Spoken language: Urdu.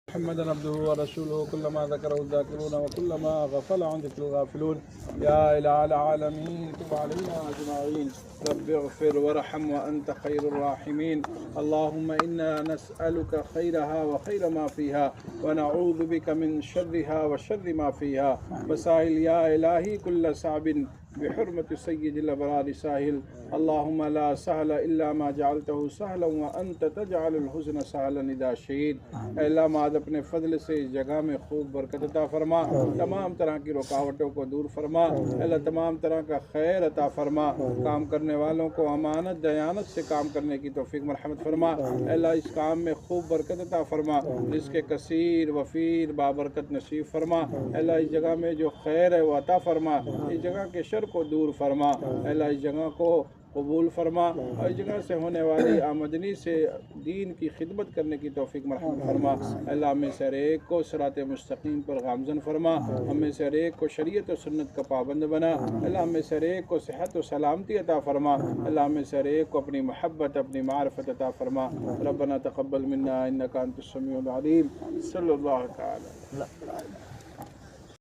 محمد عبده ورسوله كلما ذكره الذاكرون وكلما غفل عن ذكر الغافلون. يا إله العالمين تب علينا أجمعين. رب اغفر وارحم وأنت خير الراحمين. اللهم إنا نسألك خيرها وخير ما فيها ونعوذ بك من شرها وشر ما فيها. وسائل يا إلهي كل صعب بحرمة سيد الأبرار ساهل. اللهم لا سهل إلا ما جعلته سهلا وأنت تجعل الحزن سهلا إذا شئت. اے اللہ ماد اپنے فضل سے اس جگہ میں خوب برکت عطا فرما، تمام طرح کی رکاوٹوں کو دور فرما، اے اللہ تمام طرح کا خیر عطا فرما، کام کرنے والوں کو امانت دیانت سے کام کرنے کی توفیق مرحمت فرما، اے اللہ اس کام میں خوب برکت عطا فرما، رزق کثیر وفیر بابرکت نصیب فرما، اے اللہ اس جگہ میں جو خیر ہے وہ عطا فرما، اس جگہ کے شر کو دور فرما، اے اللہ اس جگہ کو قبول فرما، اور اس جگہ سے ہونے والی آمدنی سے دین کی خدمت کرنے کی توفیق مرحمت فرما، اللہ ہمیں سے ہر ایک کو صراط مستقیم پر گامزن فرما، ہمیں سے ہر ایک کو شریعت و سنت کا پابند بنا، اللہ ہمیں سے ہر ایک کو صحت و سلامتی عطا فرما، اللہ ہمیں سے ہر ایک کو اپنی محبت اپنی معرفت عطا فرما. ربنا تقبل منا انک انت السمیع العلیم. صلی اللہ تعالی.